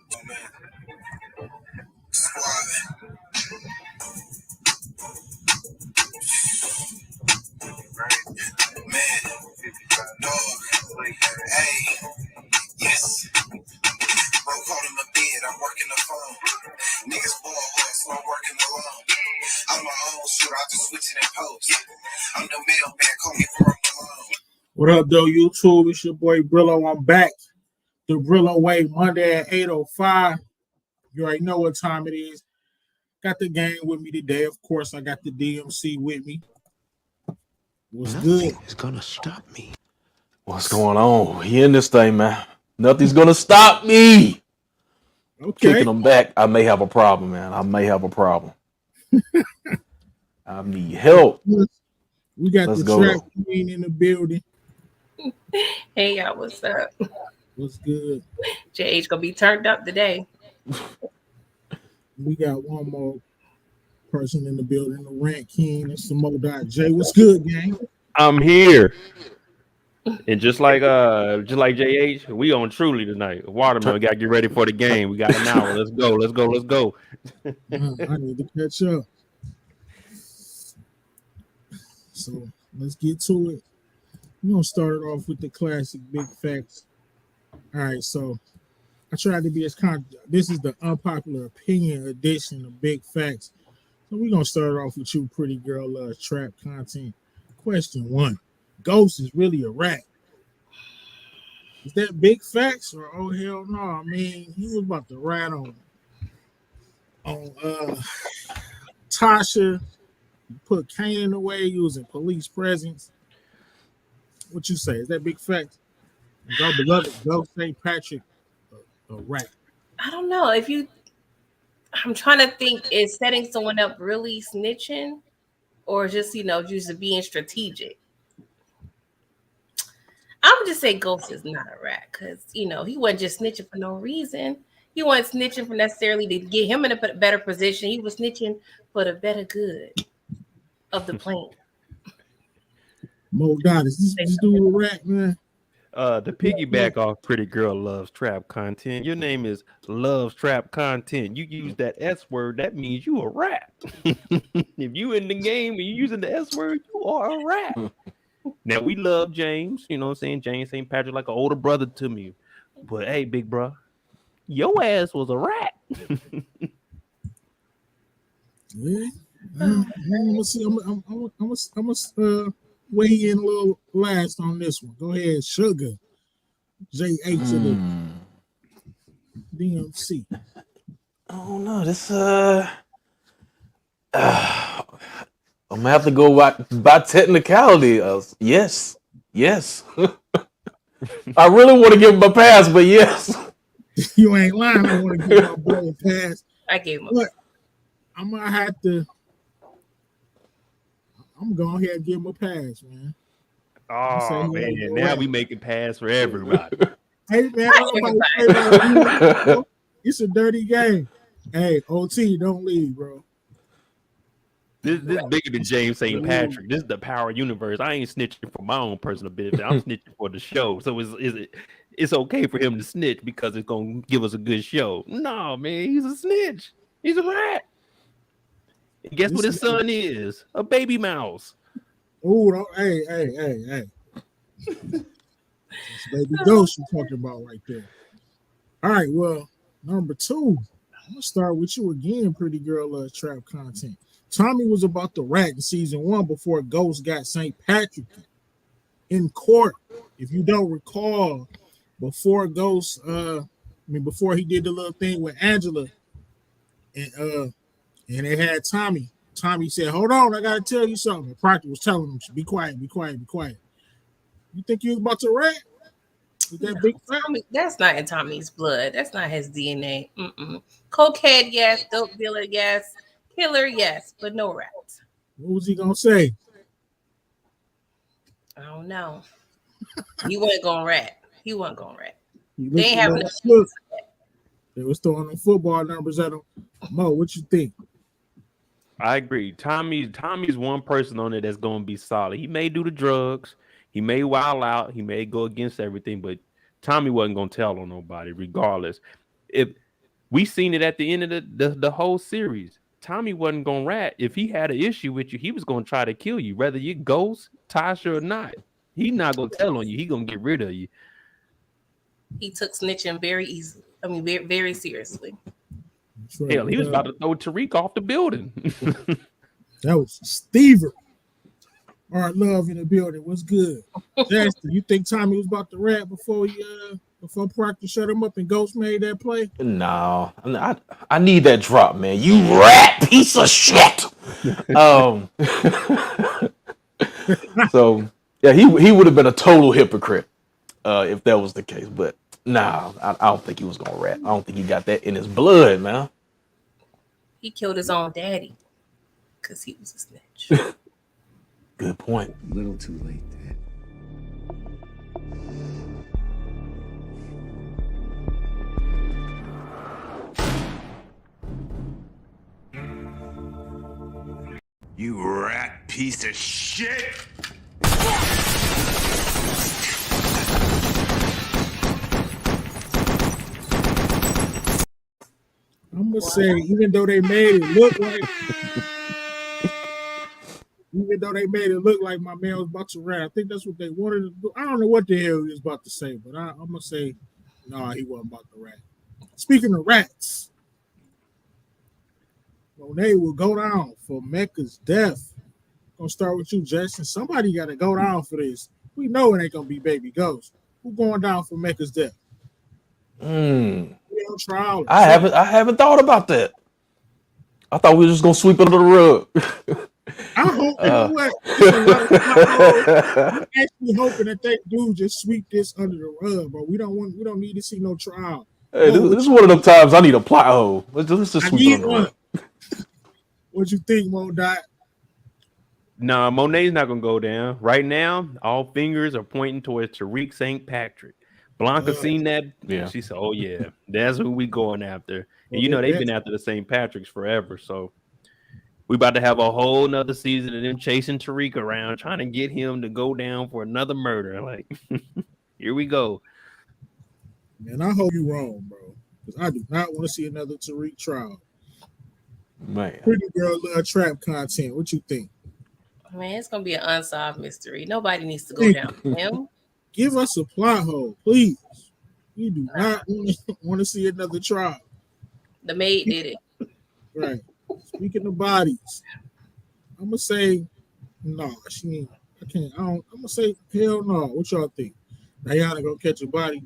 Man, squad, man, dog. Hey, yes. Bro called him a bid. I'm working the phone. Niggas ball horse, so I'm working alone. I'm my own shooter. I just switch it and post. I'm the mailman. Call me for a alone. What up, though, YouTube? It's your boy Brilllo. I'm back. The Brilllo Way, Monday at 8:05. You already know what time it is. Got the game with me today. Of course, I got the DMC with me. What's good? Nothing is gonna stop me. What's going on? We in this thing, man. Nothing's gonna stop me. Okay. Kicking them back. I may have a problem, man. I may have a problem. I need help. We got Let's the go, trap though. queen in the building. Hey y'all, what's up? What's good? JH gonna be turned up today. We got one more person in the building, the Rant King and some more J. What's good, gang? I'm here. And just like JH, we on Truly tonight. Watermelon, gotta get ready for the game. We got an hour. Let's go. I need to catch up. So let's get to it. We're gonna start it off with the classic big facts. All right, so I tried to be as this is the unpopular opinion edition of Big Facts. So we're gonna start off with you, pretty girl loves trap content. Question 1. Ghost is really a rat. Is that Big Facts or oh hell no? I mean, he was about to rat on Tasha, put Kane away using police presence. What you say? Is that Big Facts? Our beloved Ghost St. Patrick a rat. I don't know if you. I'm trying to think. Is setting someone up really snitching, or just just being strategic? I would just say Ghost is not a rat because he wasn't just snitching for no reason. He wasn't snitching for necessarily to get him in a better position. He was snitching for the better good of the plan. Mo Dot, is this dude a rat, man? The piggyback off Pretty Girl Loves Trap Content. Your name is Loves Trap Content. You use that S word, that means you a rat. If you in the game and you using the S word, you are a rat. Now we love James, you know what I'm saying? James St. Patrick like an older brother to me. But hey, big bro, your ass was a rat. Yeah. I'm gonna see. I'm gonna weigh in a little last on this one. Go ahead, Sugar. JH of the DMC. Oh no, this I'm gonna have to go by technicality. Yes. I really want to give him a pass, but yes. You ain't lying. I want to give my boy a pass. I gave him. But I'm gonna have to. I'm going ahead and give him a pass, man. Oh man, now we make it pass for everybody. Hey man, it's a dirty game. Hey, OT, don't leave, bro. This bigger than James St. Patrick. This is the power universe. I ain't snitching for my own personal benefit. I'm snitching for the show. So it's okay for him to snitch because it's gonna give us a good show. No, man, he's a snitch. He's a rat. And guess what his son is? A baby mouse. Oh, hey. It's baby Ghost you're talking about right there. All right, well, number 2. I'm gonna start with you again, pretty girl loves trap content. Tommy was about to rat in season 1 before Ghost got St. Patrick in court. If you don't recall, before Ghost, before he did the little thing with Angela, and it had Tommy. Tommy said, "Hold on, I gotta tell you something." And Proctor was telling him, "Be quiet, be quiet, be quiet." You think you was about to rat? Is that big Tommy, that's not in Tommy's blood. That's not his DNA. Cokehead, yes. Dope dealer, yes. Killer, yes. But no rats. What was he gonna say? I don't know. He wasn't gonna rat. They ain't having enough. They was throwing them football numbers at him. Mo, what you think? I agree. Tommy's one person on it that's gonna be solid. He may do the drugs. He may wild out. He may go against everything, but Tommy wasn't gonna tell on nobody, regardless. If We seen it at the end of the whole series. Tommy wasn't gonna rat. If he had an issue with you, he was gonna try to kill you, whether you ghost Tasha or not. He not gonna tell on you. He gonna get rid of you. He took snitching very easily. I mean, very, very seriously. Hell, he was about to throw Tariq off the building. That was Stever. All right, love in the building. What's good? Justin, you think Tommy was about to rap before Proctor shut him up and Ghost made that play? No, I need that drop, man. You rat piece of shit. So yeah, he would have been a total hypocrite if that was the case. But nah, I don't think he was gonna rap. I don't think he got that in his blood, man. He killed his own daddy because he was a snitch. Good point. A little too late, Dad. You rat piece of shit! I'm gonna say, even though they made it look like my man was about to rap, I think that's what they wanted to do. I don't know what the hell he was about to say, but I'm gonna say, no, he wasn't about to rap. Speaking of rats, Monet will go down for Mecca's death. Gonna start with you, Jason. Somebody got to go down for this. We know it ain't gonna be Baby Ghost. Who going down for Mecca's death? Trial. I haven't thought about that. I thought we were just gonna sweep it under the rug. I hope you know what. I'm actually hoping that they do just sweep this under the rug, but we don't need to see no trial. Hey, this is one of them times I need a plot hole. Let's just sweep it under the rug. What you think, Mo Dot? Nah, Monet's not gonna go down. Right now, all fingers are pointing towards Tariq St. Patrick. Blanca seen that. Yeah. She said, "Oh yeah, that's who we going after." And you know they've been after the St. Patricks forever. So we about to have a whole nother season of them chasing Tariq around, trying to get him to go down for another murder. Like, here we go. Man, I hope you're wrong, bro, because I do not want to see another Tariq trial. Man, Pretty girl love trap content. What you think? Man, it's gonna be an unsolved mystery. Nobody needs to go down for him. Give us a plot hole, please. We do not want to see another trial. The maid did it. Right. Speaking of bodies, I'm gonna say no. She ain't. I can't. I'm gonna say hell no. What y'all think? Diana gonna catch a body?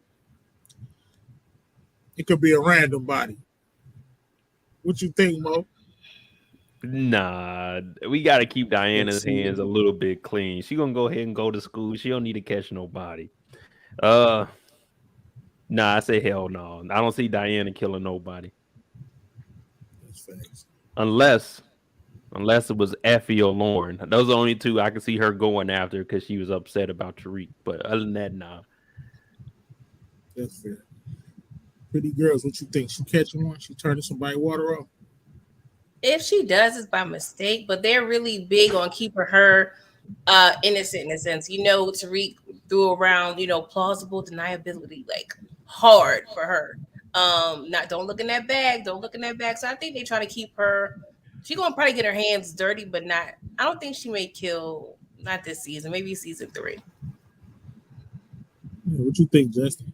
It could be a random body. What you think, Mo? Nah, we got to keep Diana's hands a little bit clean. She gonna go ahead and go to school. She don't need to catch nobody. Nah, I say hell no. I don't see Diana killing nobody. That's facts. Unless it was Effie or Lauren. Those are the only two I can see her going after because she was upset about Tariq. But other than that, nah. That's fair. Pretty girls, what you think? She catching one? She turning somebody water off? If she does, it's by mistake, but they're really big on keeping her innocent in a sense. You know, Tariq threw around, plausible deniability, like hard for her. Don't look in that bag. Don't look in that bag. So I think they try to keep her. She's gonna probably get her hands dirty, but not. I don't think she may kill. Not this season. Maybe season 3. Yeah, what you think, Justin?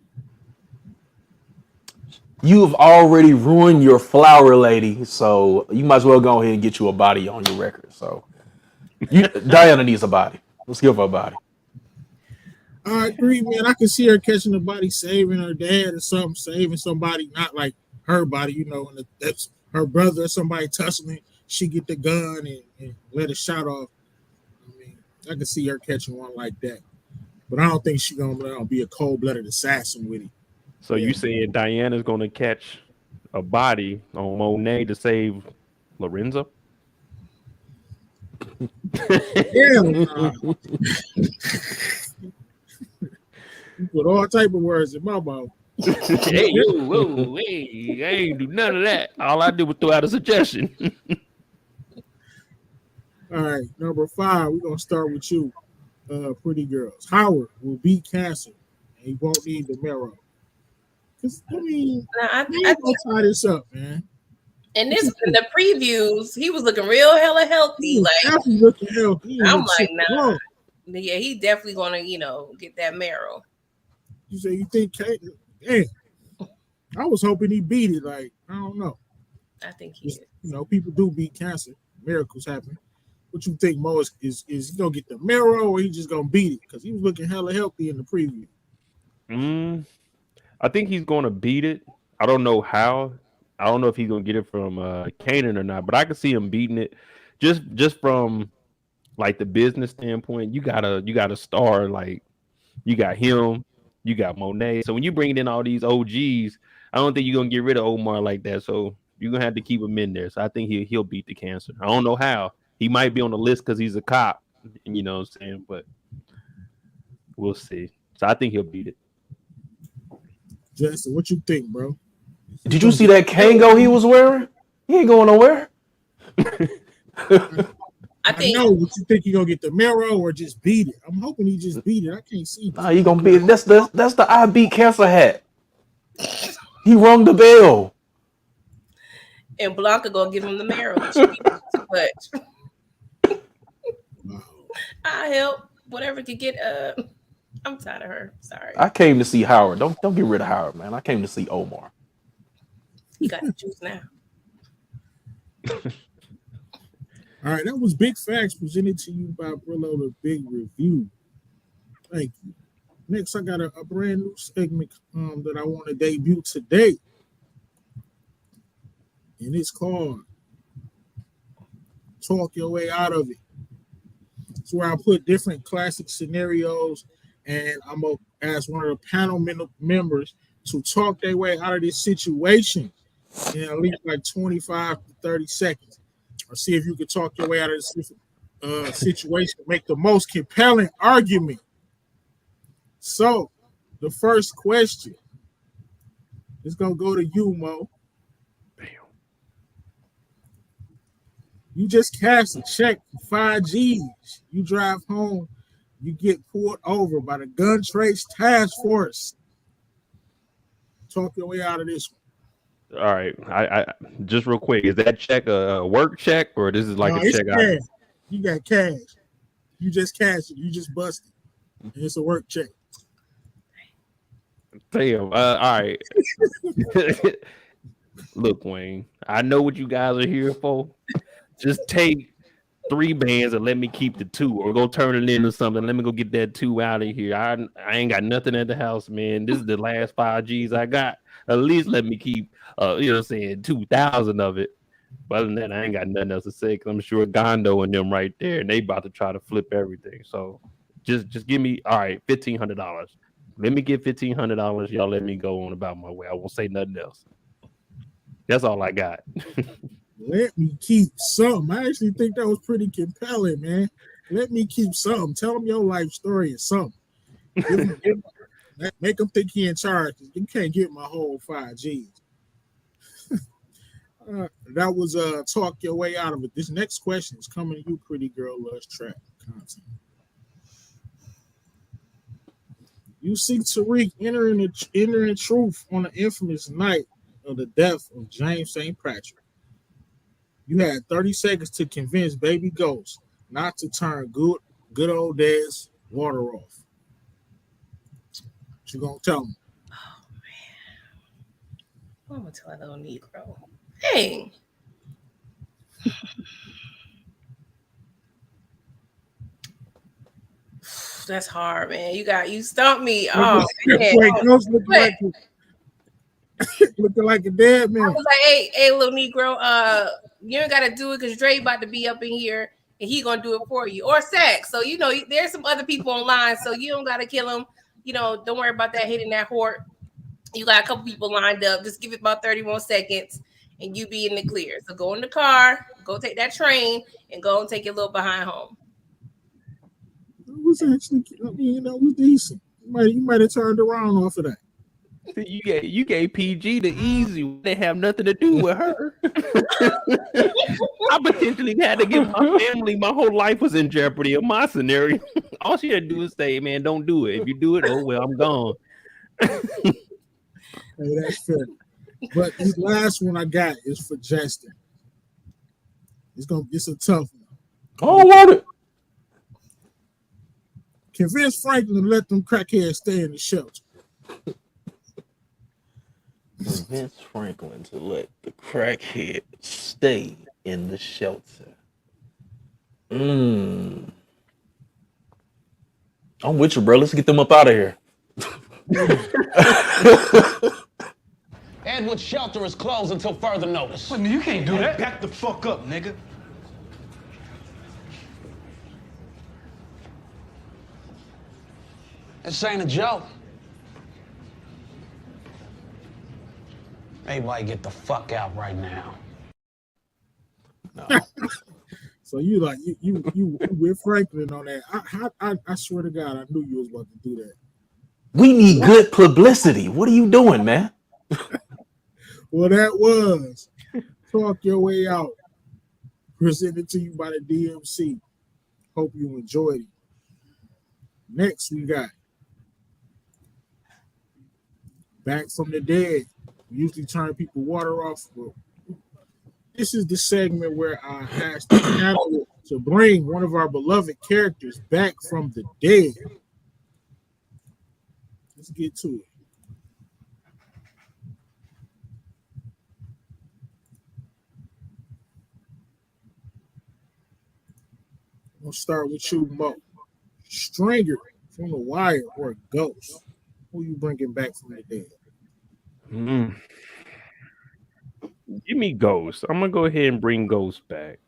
you have already ruined your flower lady, so you might as well go ahead and get you a body on your record. So Diana needs a body. Let's give her a body. I agree, man. I can see her catching a body, saving her dad or something, saving somebody, not like her body, and that's her brother or somebody tussling. She get the gun and let a shot off. I mean, I can see her catching one like that. But I don't think she's gonna be a cold-blooded assassin with it. So you saying Diana's gonna catch a body on Monet to save Lorenzo? Yeah. You put all type of words in my mouth. Hey, whoa, hey, I ain't do none of that. All I did was throw out a suggestion. All right, number 5, we're gonna start with you, pretty girls. Howard will beat Castle, and he won't need the marrow. 'Cause, I mean, Now, I ain't gonna tie this up, man. in the previews, he was looking real hella healthy. He was Like definitely looking healthy. He I'm look like, sick nah. wrong. Yeah, he definitely gonna, get that marrow. You say you think Kate? Damn, I was hoping he beat it. Like I don't know. I think he is. People do beat cancer. Miracles happen. What you think, Mo? Is he gonna get the marrow or he just gonna beat it? Because he was looking hella healthy in the preview. I think he's going to beat it. I don't know how. I don't know if he's going to get it from Kanan or not, but I can see him beating it. Just from like the business standpoint, you gotta star. Like you got him, you got Monet. So when you bring in all these OGs, I don't think you're gonna get rid of Omar like that. So you're gonna have to keep him in there. So I think he'll beat the cancer. I don't know how. He might be on the list because he's a cop, and you know what I'm saying, but we'll see. So I think he'll beat it. Justin, what you think, bro? Did you see that Kango he was wearing? He ain't going nowhere. I know, but you think he gonna get the marrow or just beat it? I'm hoping he just beat it. I can't see. Nah, he gonna beat it. That's the I beat cancer hat. He rung the bell. And Blanca gonna give him the marrow. She beat him too much. I help whatever could get. I'm tired of her. Sorry. I came to see Howard. Don't get rid of Howard, man. I came to see Omar. He got the juice now. All right, that was Big Facts presented to you by Brilllo, the Big Review. Thank you. Next, I got a brand new segment that I want to debut today. And it's called Talk Your Way Out of It. It's where I put different classic scenarios and I'm going to ask one of the panel members to talk their way out of this situation in at least like 25 to 30 seconds. Or see if you can talk your way out of this situation, make the most compelling argument. So, the first question is going to go to you, Mo. Bam. You just cashed a check for 5 G's. You drive home, you get pulled over by the Gun Trace Task Force. Talk your way out of this one. All right, I just real quick, is that check a work check or this is like a check? Cash. You got cash. You just cashed it. You just busted. And it's a work check. Damn. All right. Look, Wayne, I know what you guys are here for. Just take 3 bands and let me keep the 2, or go turn it into something. Let me go get that 2 out of here. I ain't got nothing at the house, man. This is the last 5 G's I got. At least let me keep, 2,000 of it. But other than that, I ain't got nothing else to say because I'm sure Gondo and them right there, and they about to try to flip everything. So just give me, all right, $1,500. Let me get $1,500. Y'all let me go on about my way. I won't say nothing else. That's all I got. Let me keep something. I actually think that was pretty compelling, man. Let me keep something. Tell them your life story or something. Make them think he in charge. You can't get my whole 5 G's. That was talk your way out of it. This next question is coming to you, Pretty Girl Loves Trap content. You see Tariq entering truth on the infamous night of the death of James St. Patrick. You had 30 seconds to convince Baby Ghost not to turn good old dad's water off. What you gonna tell him? Oh man, I'm gonna tell that little Negro. Hey. That's hard, man. You stumped me. Oh man. Wait, Ghost looking like a dead man. I was like, hey, little Negro, you ain't gotta do it because Dre about to be up in here and he gonna do it for you. Or Sax. So there's some other people online, so you don't gotta kill them. Don't worry about that hitting that horde. You got a couple people lined up. Just give it about 30 more seconds and you be in the clear. So go in the car, go take that train, and go and take your little behind home. It was actually, it was decent. You might have turned around off of that. You gave PG the easy. They have nothing to do with her. I potentially had to get my family. My whole life was in jeopardy in my scenario. All she had to do is say, "Man, don't do it. If you do it, oh well, I'm gone." Hey, that's fair. But this last one I got is for Justin. It's a tough one. I don't want it. Convince Franklin to let them crackheads stay in the shelter. Convince Franklin to let the crackhead stay in the shelter. I'm with you, bro. Let's get them up out of here. Edward's shelter is closed until further notice. Wait a minute, you can't do that. Back the fuck up, nigga. This ain't a joke. Everybody get the fuck out right now. No. So you with Franklin on that. I swear to God, I knew you was about to do that. We need good publicity. What are you doing, man? Well, that was Talk Your Way Out. Presented to you by the DMC. Hope you enjoyed it. Next, we got Back from the Dead. We usually turn people water off, but this is the segment where I asked the panel to bring one of our beloved characters back from the dead. Let's get to it. We'll start with you, Mo. Stringer from The Wire or Ghost? Who you bringing back from the dead? Give me Ghost. I'm gonna go ahead and bring Ghost back,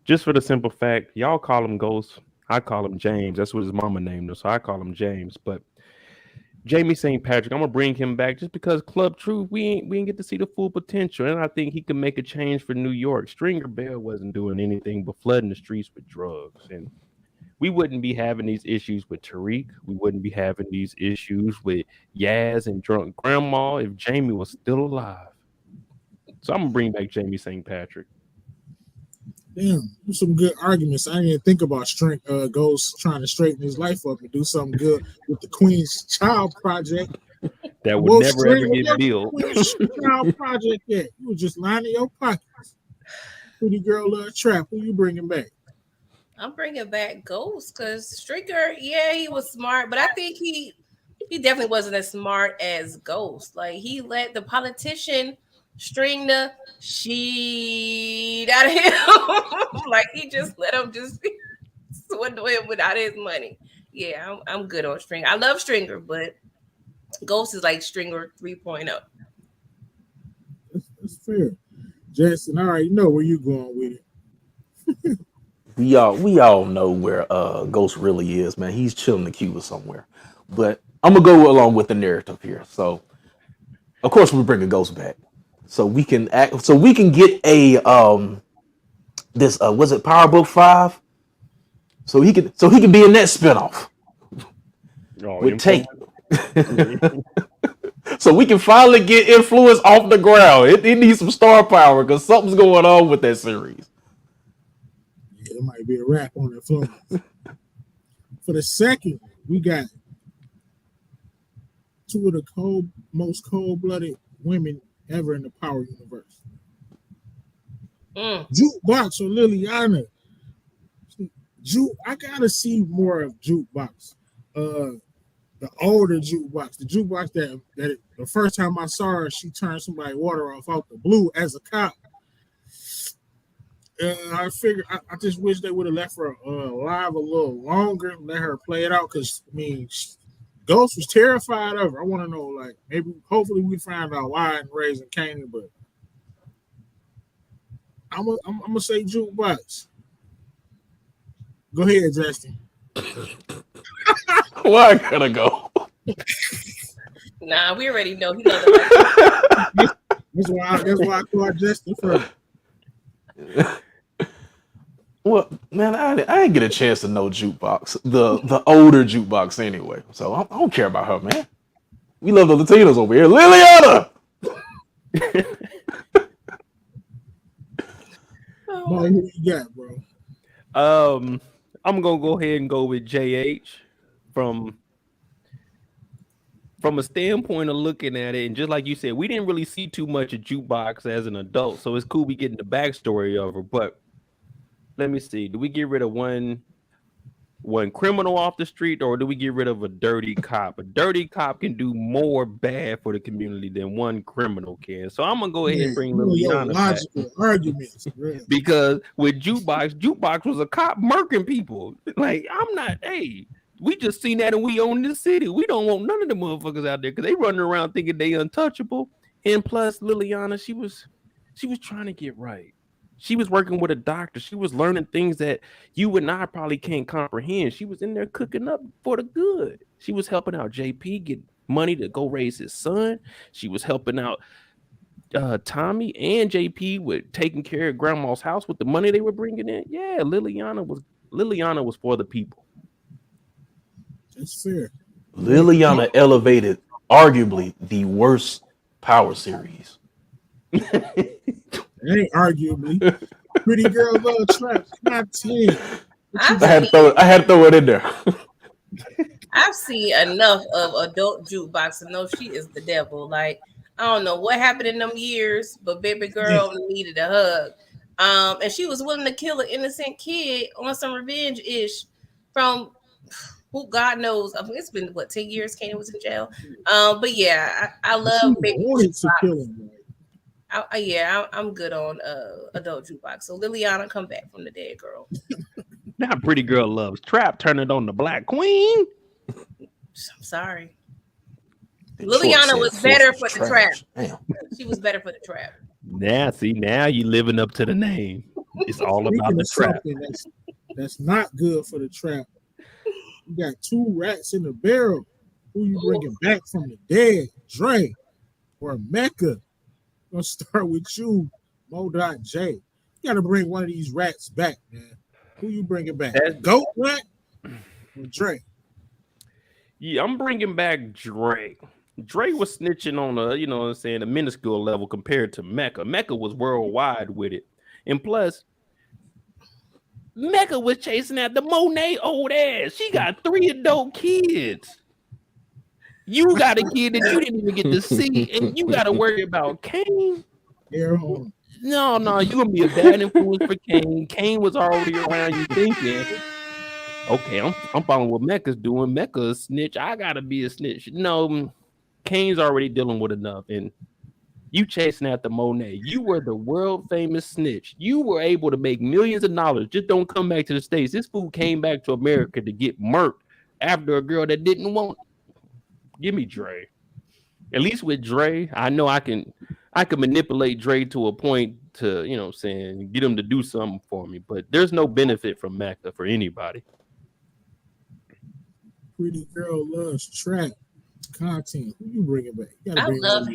just for the simple fact y'all call him Ghost. I call him James. That's what his mama named him, so I call him James. But Jamie St. Patrick, I'm gonna bring him back just because Club Truth, we ain't get to see the full potential, and I think he can make a change for New York. Stringer Bell wasn't doing anything but flooding the streets with drugs, and we wouldn't be having these issues with Tariq. We wouldn't be having these issues with Yaz and drunk grandma if Jamie was still alive. So I'm gonna bring back Jamie St. Patrick. Damn, some good arguments. I didn't even think about Ghost trying to straighten his life up and do something good with the Queen's Child Project. That would never ever get built. Queen's Child Project yet. You were just lining your pockets. Pretty Girl Love Trap. Who you bringing back? I'm bringing back Ghost because Stringer, yeah, he was smart, but I think he definitely wasn't as smart as Ghost. Like he let the politician string the shit out of him. Like he just let him just swindle him without his money. Yeah, I'm good on Stringer. I love Stringer, but Ghost is like Stringer 3.0. That's fair. Jason, I already know where you going with it. We all know where Ghost really is, man. He's chilling in Cuba somewhere. But I'm gonna go along with the narrative here. So, of course, we're bringing Ghost back, so we can get a this was it Power Book 5? So he can be in that spinoff with Tate. So we can finally get influence off the ground. It needs some star power because something's going on with that series. Yeah, it might be a wrap on influence. For the second, we got two of the most cold-blooded women ever in the Power universe. Jukebox or Liliana. I gotta see more of Jukebox. The older Jukebox, the Jukebox that the first time I saw her, she turned somebody water off out the blue as a cop. I figured I just wish they would have left her alive a little longer, let her play it out. Because I mean, Ghost was terrified of her. I want to know, like, hopefully we find out why in Raising Kanan, but I'm gonna say Jukebox. Go ahead, Justin. Where I gotta go? Nah, we already know he loves it. That's why I call Justin first. Well, man, I didn't get a chance to know Jukebox, the older Jukebox anyway. So I don't care about her, man. We love the Latinos over here. Liliana! Who you got, bro? I'm gonna go ahead and go with JH from from a standpoint of looking at it, and just like you said, we didn't really see too much of Jukebox as an adult, so it's cool we getting the backstory of her. But let me see, do we get rid of one criminal off the street, or do we get rid of a dirty cop? A dirty cop can do more bad for the community than one criminal can. So I'm gonna go ahead and bring Liliana back. Logical arguments, really. Because with Jukebox was a cop murking people. Like, I'm not, hey, we just seen that and we own this city. We don't want none of the motherfuckers out there because they running around thinking they untouchable. And plus, Liliana, she was trying to get right. She was working with a doctor. She was learning things that you and I probably can't comprehend. She was in there cooking up for the good. She was helping out JP get money to go raise his son. She was helping out Tommy and JP with taking care of grandma's house with the money they were bringing in. Yeah, Liliana was for the people. That's fair. Liliana elevated arguably the worst Power series. It ain't arguably. Pretty Girl Love Trap content. I had to throw it in there. I've seen enough of adult Jukebox to know she is the devil. Like, I don't know what happened in them years, but baby girl needed a hug. And she was willing to kill an innocent kid on some revenge-ish from who God knows. I mean, it's been 10 years Kane was in jail. But yeah, I love baby Jukebox. I'm good on adult Jukebox. So Liliana, come back from the dead, girl. Now Pretty Girl Loves Trap, turn it on the Black Queen. I'm sorry. Liliana was better for the trap. Damn. She was better for the trap. Now you living up to the name. It's all about the trap. That's not good for the trap. You got two rats in the barrel. Who you bringing back from the dead? Dre or Mecca? I'm gonna start with you, Mo.J. You gotta bring one of these rats back, man. Who you bringing back? Goat rat or Dre? Yeah, I'm bringing back Dre. Dre was snitching on a minuscule level compared to Mecca. Mecca was worldwide with it. And plus, Mecca was chasing after Monet old ass. She got 3 adult kids. You got a kid that you didn't even get to see, and you got to worry about Kane. No, you're gonna be a bad influence for Kane. Kane was already around you thinking, okay, I'm following what Mecca's doing. Mecca's a snitch. I gotta be a snitch. No, Kane's already dealing with enough, and you chasing after Monet. You were the world famous snitch. You were able to make millions of dollars. Just don't come back to the States. This fool came back to America to get murked after a girl that didn't want it. Give me Dre. At least with Dre, I know I can manipulate Dre to a point to, get him to do something for me. But there's no benefit from Mecca for anybody. Pretty Girl Loves Trap content. Who you bringing back?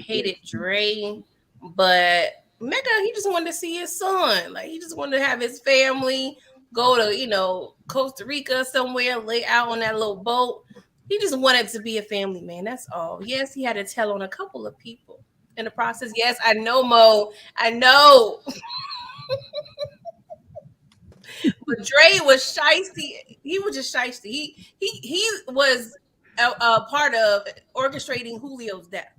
Hated Dre, but Mecca, he just wanted to see his son. Like, he just wanted to have his family go to, Costa Rica somewhere, lay out on that little boat. He just wanted to be a family man. That's all. Yes, he had to tell on a couple of people in the process. Yes, I know, Mo. I know. But Dre was shiesty. He was just shiesty. He was a part of orchestrating Julio's death.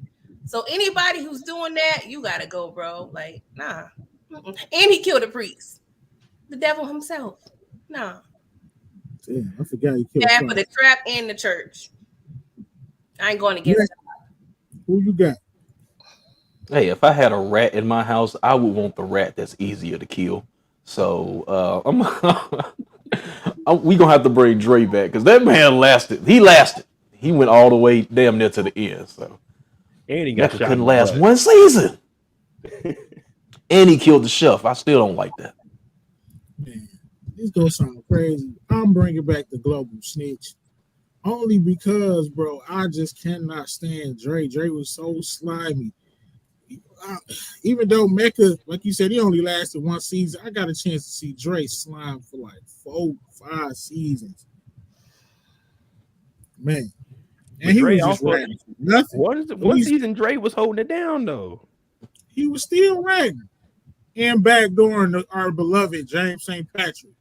So anybody who's doing that, you gotta go, bro. Like, nah. And he killed a priest, the devil himself. Nah. Damn, I forgot he killed. Yeah, for the trap and the church. I ain't going against that. Who you got? Hey, if I had a rat in my house, I would want the rat that's easier to kill. So we gonna have to bring Dre back because that man lasted. He lasted. He went all the way damn near to the end. So and he got couldn't last one season. And he killed the chef. I still don't like that. Man, this gonna sound crazy. I'm bringing back the global snitch. Only because, bro, I just cannot stand Dre. Dre was so slimy. Even though Mecca, like you said, he only lasted one season, I got a chance to see Dre slime for like 4-5 seasons. Man. And he was just ratting nothing. One season, Dre was holding it down, though. He was still ratting. And backdooring our beloved James St. Patrick.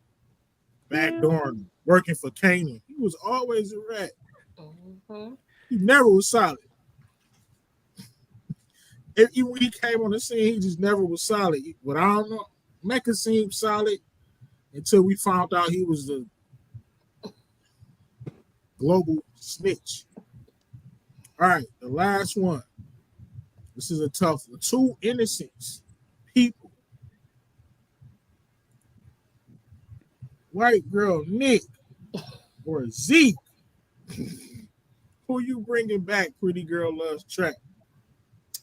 Backdooring, working for Kanan. He was always a rat. Mm-hmm. He never was solid. even when he came on the scene, he just never was solid. But I don't know. Mecca seemed solid until we found out he was the global snitch. All right, the last one. This is a tough one. Two innocents, people. White girl Nick or Zeke. Who you bringing back? Pretty Girl Loves Trap.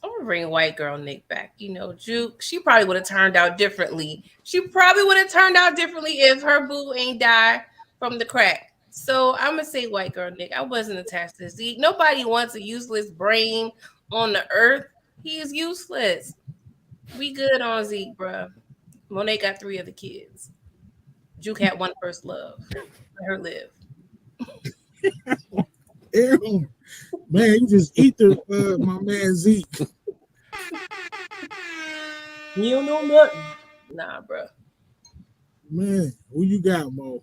I'm gonna bring white girl Nick back. You know, Juke, she probably would have turned out differently. She probably would have turned out differently if her boo ain't died from the crack. So I'm gonna say white girl Nick. I wasn't attached to Zeke. Nobody wants a useless brain on the earth. He is useless. We good on Zeke, bro. Monet got 3 other kids. Juke had one first love. Let her live. Ew. Man, you just eat my man Zeke. You don't know nothing. Nah, bro. Man, who you got, Mo?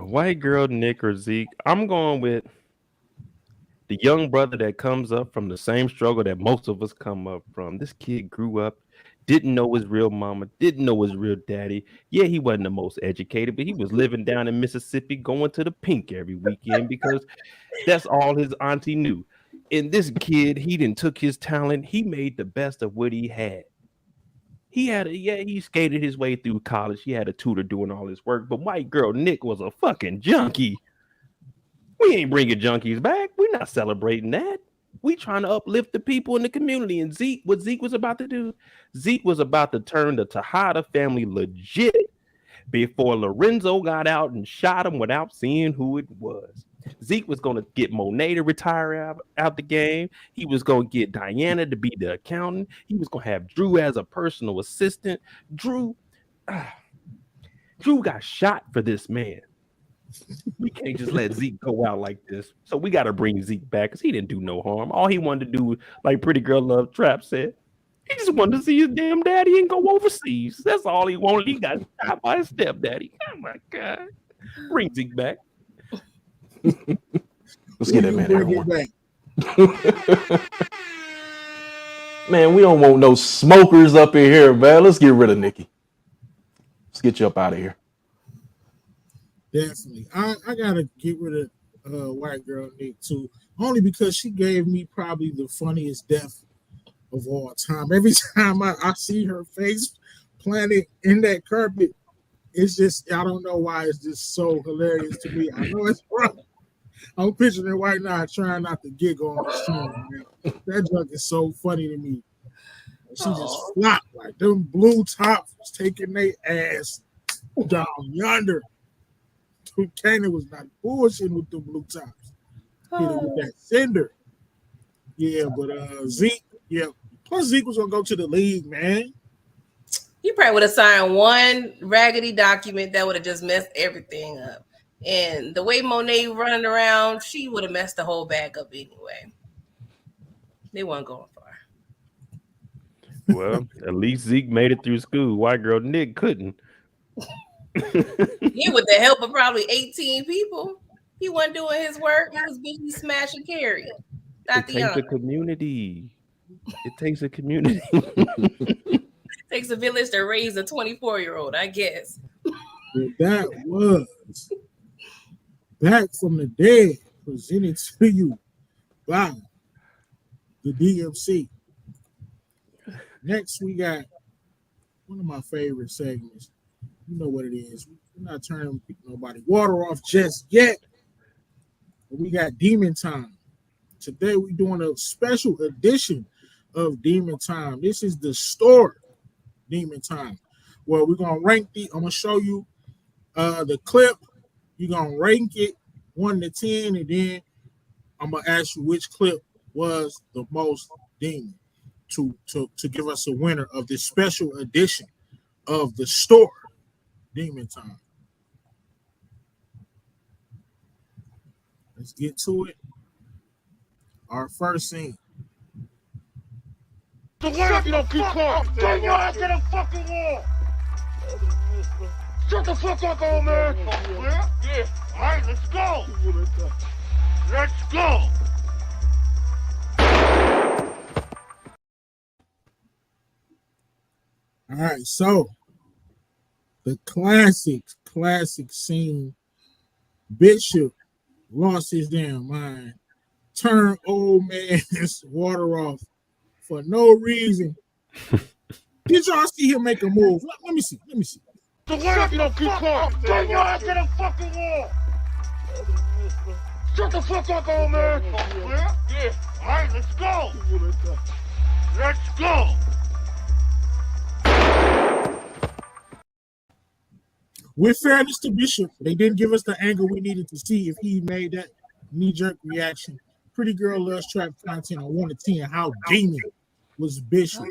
White girl Nick or Zeke. I'm going with the young brother that comes up from the same struggle that most of us come up from. This kid grew up, didn't know his real mama, didn't know his real daddy. Yeah, he wasn't the most educated, but he was living down in Mississippi going to the Pink every weekend because that's all his auntie knew. And this kid, he didn't took his talent. He made the best of what he had. He skated his way through college. He had a tutor doing all his work, but white girl Nick was a fucking junkie. We ain't bringing junkies back. We're not celebrating that. We trying to uplift the people in the community. And what Zeke was about to do, Zeke was about to turn the Tejada family legit before Lorenzo got out and shot him without seeing who it was. Zeke was going to get Monet to retire out the game. He was going to get Diana to be the accountant. He was going to have Drew as a personal assistant. Drew got shot for this man. We can't just let Zeke go out like this. So we got to bring Zeke back because he didn't do no harm. All he wanted to do, like Pretty Girl Love Trap said, he just wanted to see his damn daddy and go overseas. That's all he wanted. He got shot by his stepdaddy. Oh my God. Bring Zeke back. Let's get that man out. Man, we don't want no smokers up in here, man. Let's get rid of Nikki. Let's get you up out of here. Definitely. I gotta get rid of white girl Nick too. Only because she gave me probably the funniest death of all time. Every time I see her face planted in that carpet, it's just, I don't know why, it's just so hilarious to me. I know it's wrong. I'm picturing it right now, trying not to giggle on the screen, man. That junk is so funny to me. She just flopped like them blue tops was taking their ass down yonder. Kana was not bullshitting with the blue tops. Hit it with that cinder. Yeah, but Zeke, yeah. Plus Zeke was gonna go to the league, man. He probably would have signed one raggedy document that would have just messed everything up. And the way Monet running around, she would have messed the whole bag up anyway. They weren't going far. Well, at least Zeke made it through school. White girl Nick couldn't. Yeah, with the help of probably 18 people. He wasn't doing his work. He was busy smashing carry. It takes a community. It takes a community. It takes a village to raise a 24-year-old, I guess. That was Back from the Dead, presented to you by the DMC. Next, we got one of my favorite segments. You know what it is. We're not turning nobody water off just yet. But we got Demon Time. Today we're doing a special edition of Demon Time. This is the store Demon Time. Well, we're gonna rank I'm gonna show you the clip. You're gonna rank it 1 to 10, and then I'm gonna ask you which clip was the most demon to give us a winner of this special edition of the store Demon Time. Let's get to it. Our first scene. Shut the fuck up! Get your ass to the fucking wall! Shut the fuck up, old man! Yeah. All right, let's go! Let's go! All right, so the classic scene. Bishop lost his damn mind, turned old man's water off for no reason. Did y'all see him make a move? Let me see. The word if you don't keep quiet. Bring your ass to the fucking wall. Shut the fuck up, old man. Yeah? Yeah. All right, let's go. Let's go. With fairness to Bishop, they didn't give us the angle we needed to see if he made that knee-jerk reaction. Pretty Girl Loves Trap content on 1 to 10. How demon was Bishop?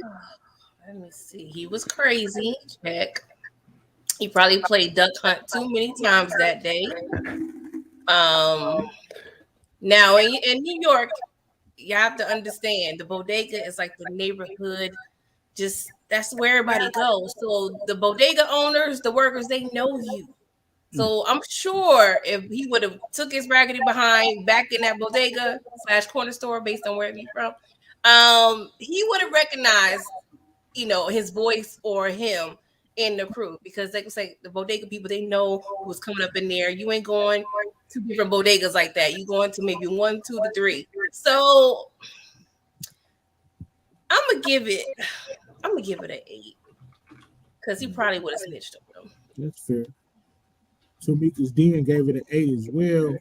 Let me see. He was crazy. Check. He probably played Duck Hunt too many times that day. Now in New York, you have to understand the bodega is like the neighborhood. Just that's where everybody goes. So the bodega owners, the workers, they know you. So I'm sure if he would have took his raggedy behind back in that bodega / corner store, based on where he's from, he would have recognized, his voice or him in the crew, because they can say the bodega people, they know who's coming up in there. You ain't going to different bodegas like that. You going to maybe 1, 2 to 3. So I'm gonna give it an 8, because he probably would have snitched on him. That's fair. Tamika's Dean gave it an 8 as well.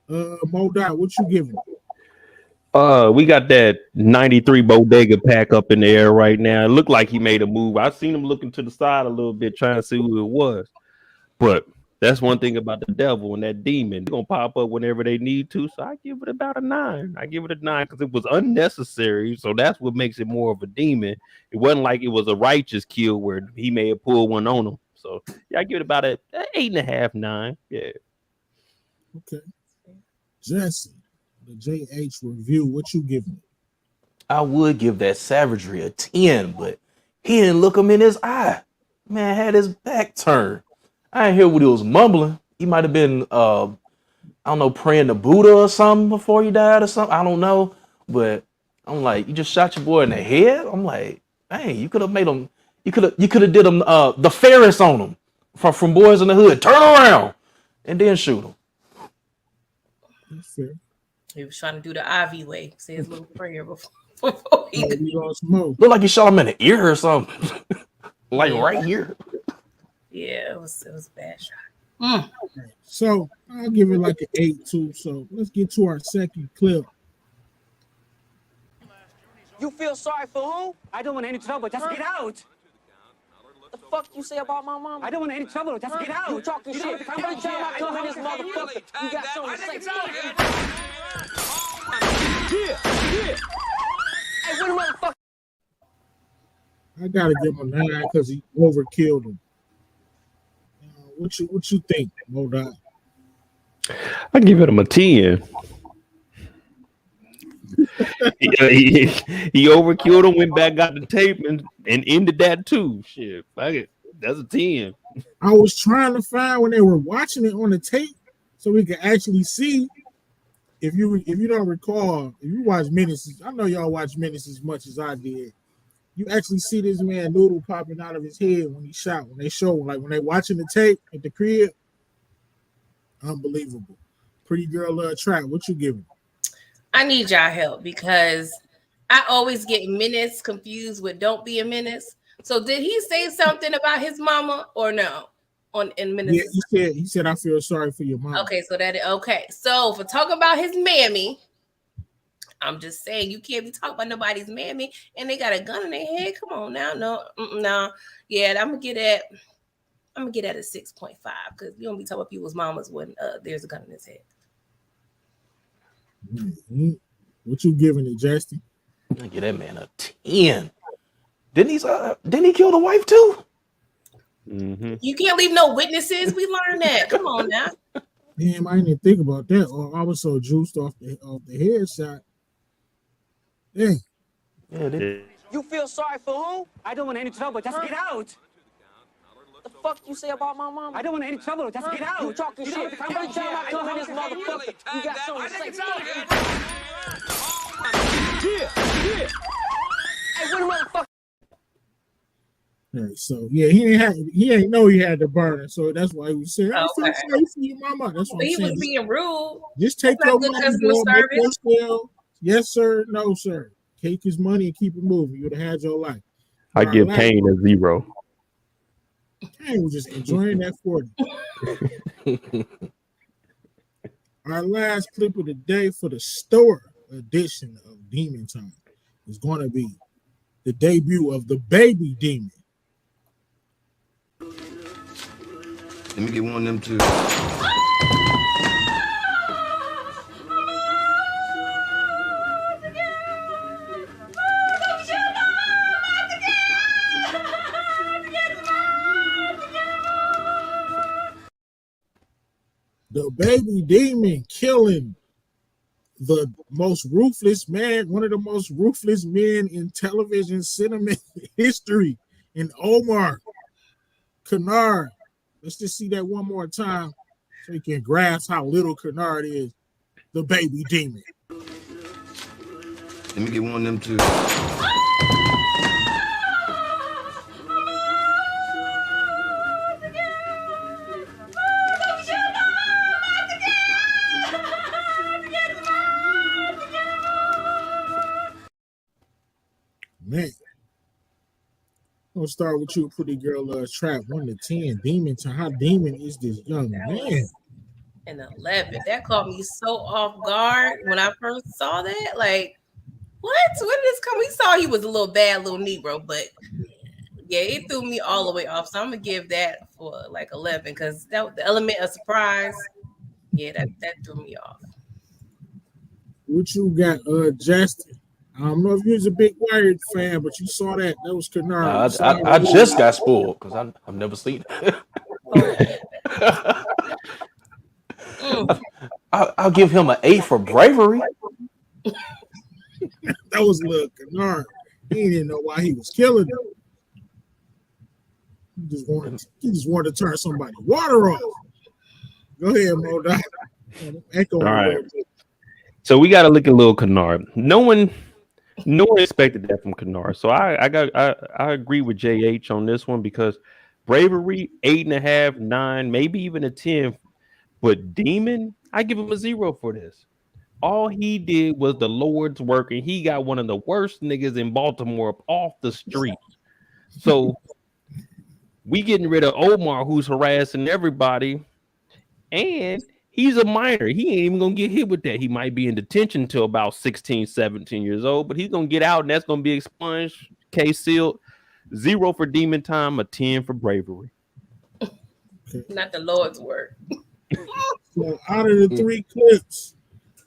Modot, what you giving it? We got that 93 bodega pack up in the air right now. It looked like he made a move. I seen him looking to the side a little bit, trying to see who it was. But that's one thing about the devil and that demon. They're gonna pop up whenever they need to. So I give it about a 9. I give it a 9 because it was unnecessary. So that's what makes it more of a demon. It wasn't like it was a righteous kill where he may have pulled one on him. So yeah, I give it about a 8.5, 9. Yeah. Okay. Jesse, the JH review, what you giving it? I would give that savagery a 10, but he didn't look him in his eye. Man had his back turned. I didn't hear what he was mumbling. He might have been, I don't know, praying to Buddha or something before he died or something. I don't know. But I'm like, you just shot your boy in the head? I'm like, dang, you could have made him, you could have did him the Ferris on him from Boys in the Hood. Turn around and then shoot him. That's fair. He was trying to do the Ivy way, say his little prayer before he lost Mo. Looked like he shot him in the ear or something. Like right here. Yeah, it was a bad shot. So I'll give it like an 8 too. So let's get to our second clip. You feel sorry for who? I don't want any trouble. Just get out. The fuck you say about my mom? I don't want any trouble. Just get out. You talking shit. Every time I come in this motherfucker, you got something to say. Yeah. Hey, what the motherfucker? I gotta give him a 9 because he overkilled him. What you think, Modot? I give it him a 10. he overkilled him, went back, got the tape, and ended that too. Shit, that's a 10. I was trying to find when they were watching it on the tape so we could actually see. If you don't recall, if you watch Menaces, I know y'all watch Menaces as much as I did. You actually see this man noodle popping out of his head when he shot. When they show, like when they watching the tape at the crib, unbelievable. Pretty Girl Trap, what you giving? I need y'all help because I always get menace confused with don't be a menace. So did he say something about his mama or no? In Menace? Yeah, he said I feel sorry for your mama. Okay, so for talking about his mammy, I'm just saying you can't be talking about nobody's mammy and they got a gun in their head. Come on now, no. Yeah, I'm gonna get at a 6.5 because you don't be talking about people's mamas when there's a gun in his head. Mm-hmm. What you giving it, Justin? I give that man a 10. Didn't he kill the wife too? Mm-hmm. You can't leave no witnesses. We learned that. Come on now. Damn, I didn't even think about that. Or I was so juiced off the headshot. Dang. Yeah, You feel sorry for who? I don't want any trouble. Just get out. The fuck you say about my mom? I don't want any trouble. Just get out. You talking shit. Every time I come in this motherfucker, you got something to say. Yeah. Hey, what the motherfucker? Right, so yeah, he ain't know he had the burner, so that's why he was saying, "I feel Okay. sorry for your mama." That's what I'm He was saying. being rude. Just That's take your not good money, customer bro. Make your service. sale. Yes, sir. No, sir. Take his money and keep it moving. You would have had your life. I give Kane a 0. Kane was just enjoying that 40. Our last clip of the day for the store edition of Demon Time is going to be the debut of the baby demon. Let me get one of them too. The baby demon killing the most ruthless man, one of the most ruthless men in television cinema history, in Omar Kennard. Let's just see that one more time so you can grasp how little Kennard is. The baby demon. Let me get one of them too. Man, I'll start with you, pretty girl. Trap 1 to 10. Demon Time. How demon is this young man? An 11. That caught me so off guard when I first saw that. Like, what? Where did this come? We saw he was a little bad little Negro, but yeah, it threw me all the way off. So I'm gonna give that for like 11 because that the element of surprise. Yeah, that threw me off. What you got, Justin? I don't know if you was a big Wired fan, but you saw that. That was Kennard. I just got spoiled because I've never seen it. I'll give him an 8 for bravery. That was little Kennard. He didn't know why he was killing him. He just wanted to turn somebody's water off. Go ahead, Mo. Echo. All right. So we got to look at Lil Kennard. No one expected that from Kennard. So I agree with JH on this one because bravery 8.5, 9, maybe even a 10. But Demon, I give him a 0 for this. All he did was the Lord's work, and he got one of the worst niggas in Baltimore off the street. So we getting rid of Omar, who's harassing everybody, and he's a minor. He ain't even gonna get hit with that. He might be in detention till about 16, 17 years old, but he's gonna get out, and that's gonna be expunged, case sealed. 0 for Demon Time, a 10 for bravery. Not the Lord's work. So out of the 3 clips,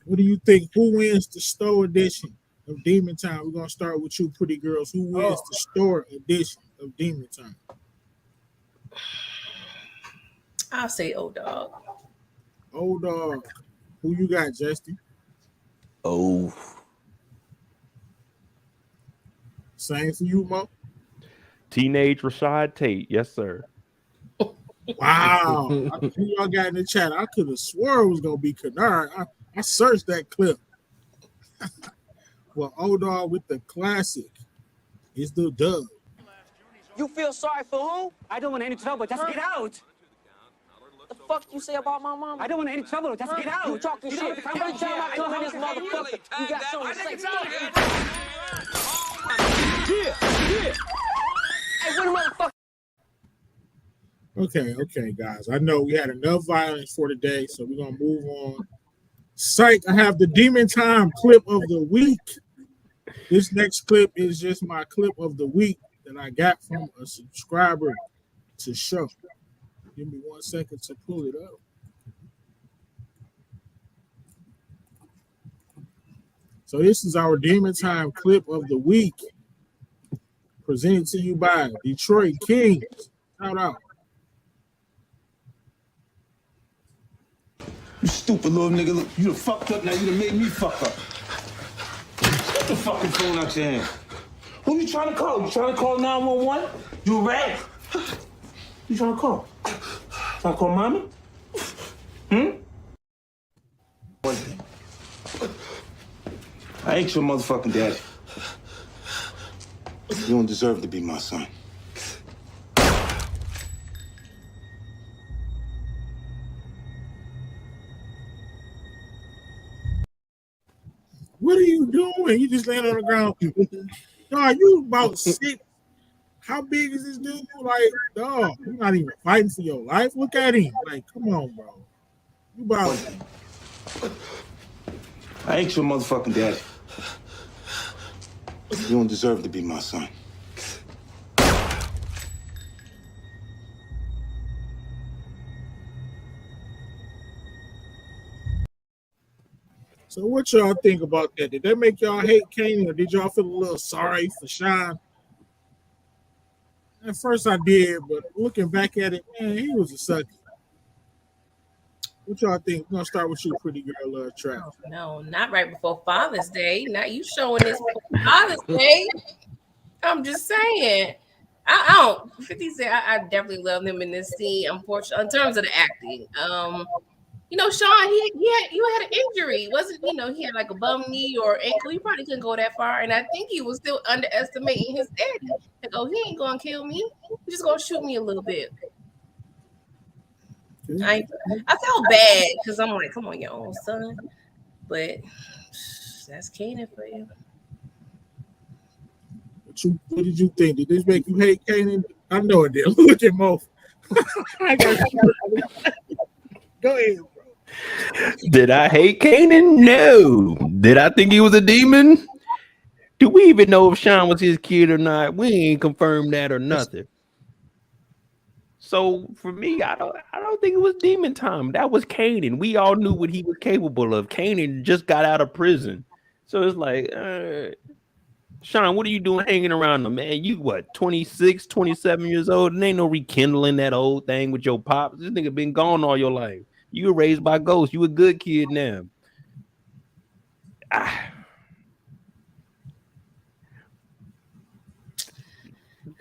what do you think? Who wins the store edition of Demon Time? We're gonna start with you, pretty girls. Who wins the store edition of Demon Time? I'll say O-Dog. O-Dog. Who you got, Justin? Oh. Same for you, Mo? Teenage Rashad Tate. Yes, sir. Wow. Who y'all got in the chat? I could have swore it was going to be Kennard. I searched that clip. Well, O-Dog with the classic is the dub. You feel sorry for who? I don't want any trouble. Just get out. The fuck you say about my mom? I don't want any trouble. Just get out. You talking shit. Every time I come in this motherfucker, you got something to say. Yeah. Hey, what the motherfucker? Okay, guys. I know we had enough violence for today, so we're going to move on. Psych, I have the Demon Time clip of the week. This next clip is just my clip of the week that I got from a subscriber to show. Give me 1 second to pull it up. So this is our Demon Time clip of the week, presented to you by Detroit Kings. Shout out. You stupid little nigga. Look, you done fucked up now. You done made me fuck up. Get the fucking phone out your hand. Who you trying to call? You trying to call 911? You a rat? You trying to call? Trying to call mommy? One thing. I ain't your motherfucking daddy. You don't deserve to be my son. doing? You just laying on the ground. Dog, you about 6. How big is this dude? Like, dog, you're not even fighting for your life. Look at him. Like, come on, bro. You about I ain't your motherfucking daddy. You don't deserve to be my son. So what y'all think about that? Did that make y'all hate Kane, or did y'all feel a little sorry for Sean? At first I did, but looking back at it, man, he was a sucker. What y'all think? We're gonna start with you, pretty girl, Trap. Oh, no, not right before Father's Day. Not you showing this before Father's Day. I'm just saying. I don't. 50 said I definitely love him in this scene. Unfortunately, in terms of the acting, Sean, you had an injury, wasn't? He had like a bum knee or ankle. He probably couldn't go that far, and I think he was still underestimating his daddy. Like, oh, he ain't gonna kill me. He's just gonna shoot me a little bit. I felt bad because I'm like, come on, your own son, but that's Kanan for you. What did you think? Did this make you hate Kanan? I know it did. Look at Mo. Go ahead, bro. Did I hate Kanan? No. Did I think he was a demon? Do we even know if Sean was his kid or not? We ain't confirmed that or nothing. So for me, I don't think it was demon time. That was Kanan. We all knew what he was capable of. Kanan just got out of prison. So it's like, Sean, what are you doing hanging around him, man? You what, 26, 27 years old? And ain't no rekindling that old thing with your pops. This nigga been gone all your life. You were raised by ghosts. You a good kid now.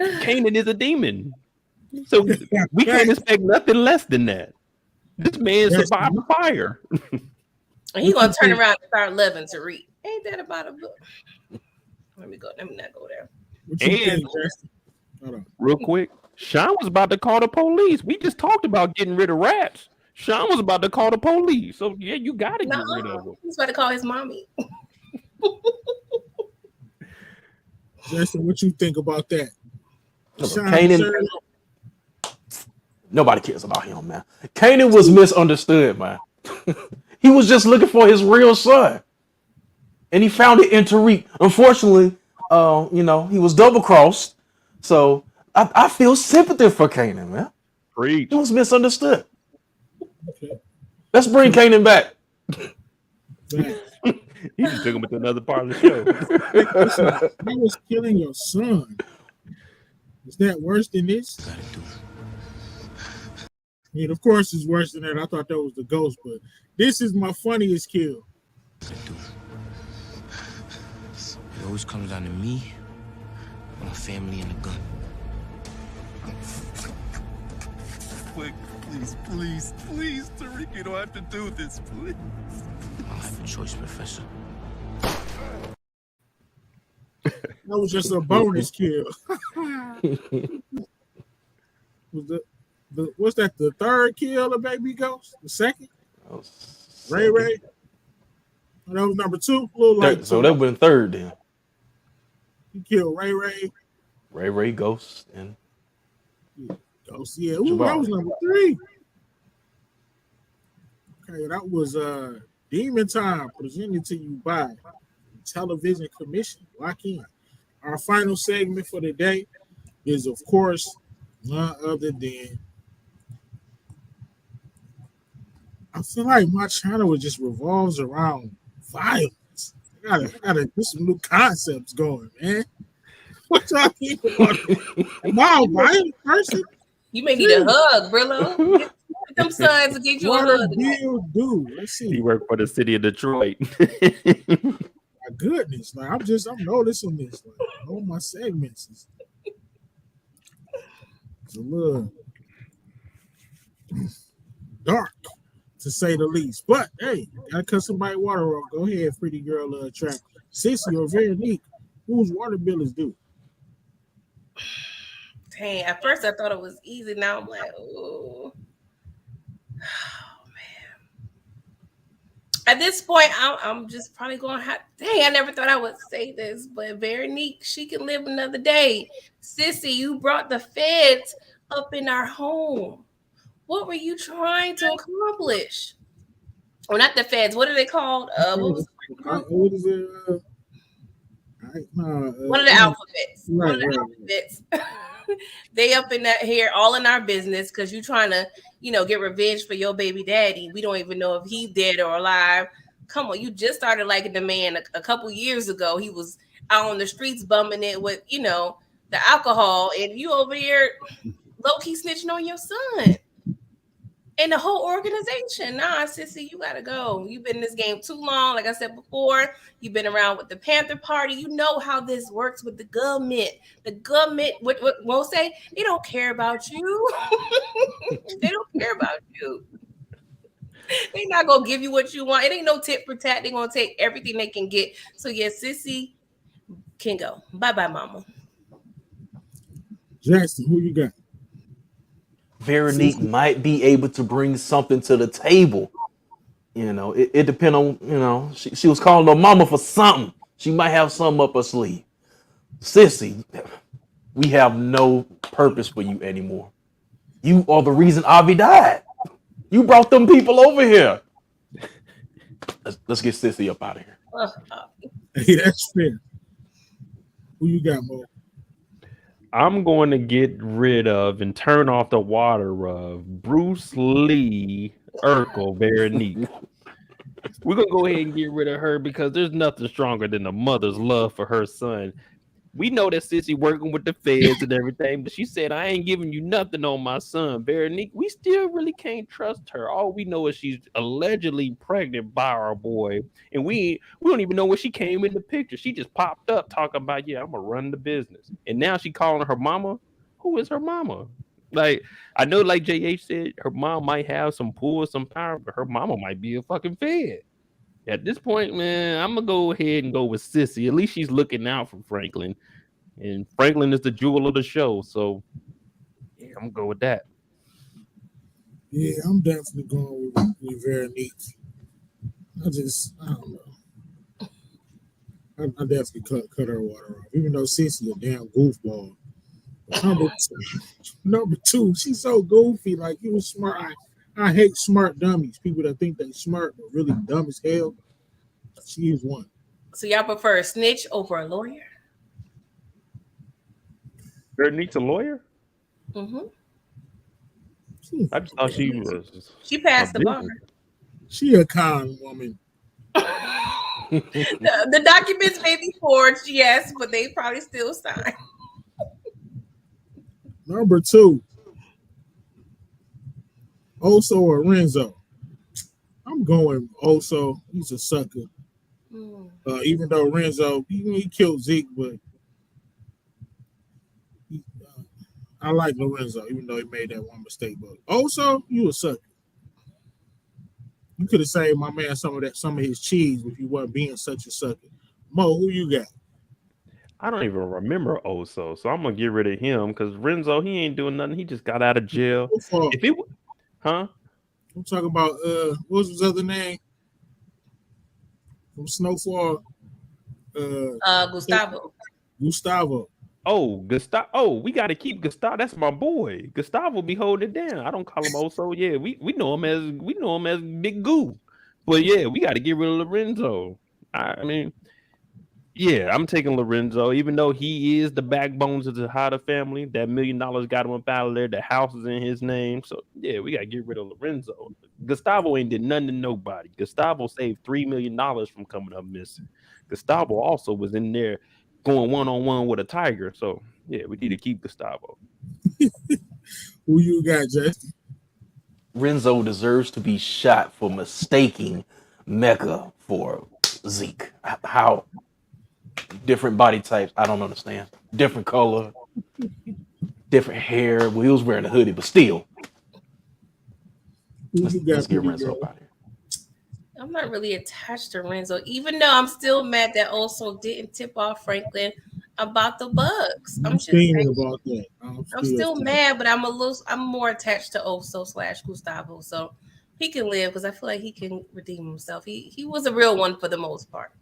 Kanan is a demon. So we can't expect nothing less than that. This man survived the fire. And he gonna turn around and start loving Tariq. Ain't that about a book? Let me not go there. And real quick, Sean was about to call the police. We just talked about getting rid of rats. Sean was about to call the police. So yeah, you gotta get rid of him. He's about to call his mommy. Justin, what you think about that? Kanan, nobody cares about him, man. Kanan was misunderstood, man. He was just looking for his real son, and he found it in Tariq. Unfortunately, he was double crossed. So I feel sympathy for Kanan, man. Preach. He was misunderstood. Okay. Let's bring Kanan back. He just took him to another part of the show. He was killing your son. Is that worse than this? I mean, of course, it's worse than that. I thought that was the ghost, but this is my funniest kill. It always comes down to me, my family, and the gun. Please, Tariq, you don't have to do this, please. I'll have a choice, Professor. That was just a bonus kill. Was what's that? The third kill of Baby Ghost? The second? Ray. Oh, that was number 2. So that would have been third then. He killed Ray. Ray, Ghost, and Ghost. Yeah, ooh, that was number 3. Okay, that was Demon Time, presented to you by Television Commission. Lock in. Our final segment for the day is, of course, none other than. I feel like my channel just revolves around violence. I gotta get some new concepts going, man. What y'all think about it? Am I a violent person? You may need a hug, Brillo. Get them sons to get you a hug. Let's see. He worked for the city of Detroit. My goodness, like I'm noticing this. Like all my segments is it's a little dark, to say the least. But hey, gotta cut somebody water off. Go ahead, pretty girl, Trap. Sissy or very neat. Whose water bill is due? Dang, at first I thought it was easy. Now I'm like, oh man. At this point, I'm just probably going to have. Dang, I never thought I would say this, but Veronique, she can live another day. Sissy, you brought the feds up in our home. What were you trying to accomplish? Or not the feds? What are they called? What was What is it? one of the alphabets? Right, One of the alphabets. They up in that here, all in our business, because you trying to, get revenge for your baby daddy. We don't even know if he's dead or alive. Come on, you just started liking the man a couple years ago. He was out on the streets bumming it with, the alcohol, and you over here low key snitching on your son and the whole organization. Nah, sissy, you gotta go. You've been in this game too long. Like I said before, you've been around with the Panther Party. You know how this works with the government. The government, what won't say, they don't care about you. They don't care about you. They're not gonna give you what you want. It ain't no tit for tat. They're gonna take everything they can get. So yeah, sissy can go. Bye-bye, mama. Jackson, who you got? Veronique might be able to bring something to the table. It depends on, she was calling her mama for something. She might have something up her sleeve. Sissy, we have no purpose for you anymore. You are the reason Avi died. You brought them people over here. Let's get Sissy up out of here. Hey, that's fair. Who you got, Mo? I'm going to get rid of and turn off the water of Bruce Lee Urkel Veronique. We're going to go ahead and get rid of her because there's nothing stronger than a mother's love for her son. We know that Sissy working with the feds and everything, but she said, I ain't giving you nothing on my son, Veronique. We still really can't trust her. All we know is she's allegedly pregnant by our boy, and we don't even know when she came in the picture. She just popped up talking about, I'm going to run the business. And now she calling her mama. Who is her mama? Like, I know, like JH said, her mom might have some pull, some power, but her mama might be a fucking fed. At this point, man, I'm going to go ahead and go with Sissy. At least she's looking out for Franklin. And Franklin is the jewel of the show. So, yeah, I'm going to go with that. Yeah, I'm definitely going with Veronique. I don't know. I definitely cut her water off. Even though Sissy a damn goofball. Number two, she's so goofy. Like, you was smart. I hate smart dummies. People that think they smart but really dumb as hell. She is one. So y'all prefer a snitch over a lawyer? Veronique's a lawyer? Mm-hmm. I just thought she was. She passed the bar. She a con woman. The documents may be forged, yes, but they probably still signed. Number two, Oso or Renzo. I'm going Oso. He's a sucker. Even though Renzo, he killed Zeke, but I like Lorenzo, even though he made that one mistake. But Oso, you a sucker. You could have saved my man some of his cheese if you weren't being such a sucker. Mo, who you got? I don't even remember Oso, so I'm gonna get rid of him because Renzo, he ain't doing nothing. He just got out of jail. If it, huh? I'm talking about what was his other name? From Snowfall. Gustavo. Gustavo. Oh, Gustavo. Oh, we got to keep Gustavo. That's my boy. Gustavo be holding it down. I don't call him Oso. Yeah, we know him as Big Goo. But yeah, we got to get rid of Lorenzo. I mean, yeah, I'm taking Lorenzo, even though he is the backbones of the Tejada family. That $1 million got him up out of there. The house is in his name. So yeah, we got to get rid of Lorenzo. Gustavo ain't did nothing to nobody. Gustavo saved $3 million from coming up missing. Gustavo also was in there going one-on-one with a tiger. So, yeah, we need to keep Gustavo. Who you got, Justin? Renzo deserves to be shot for mistaking Mecca for Zeke. How different body types, I don't understand. Different color, different hair. Well, he was wearing a hoodie, but still. Let's get Renzo up out of here. I'm not really attached to Renzo, even though I'm still mad that Oso didn't tip off Franklin about the bugs. I'm just saying, about that. I'm still mad, but I'm more attached to Oso / Gustavo. So He can live because I feel like he can redeem himself. He was a real one for the most part.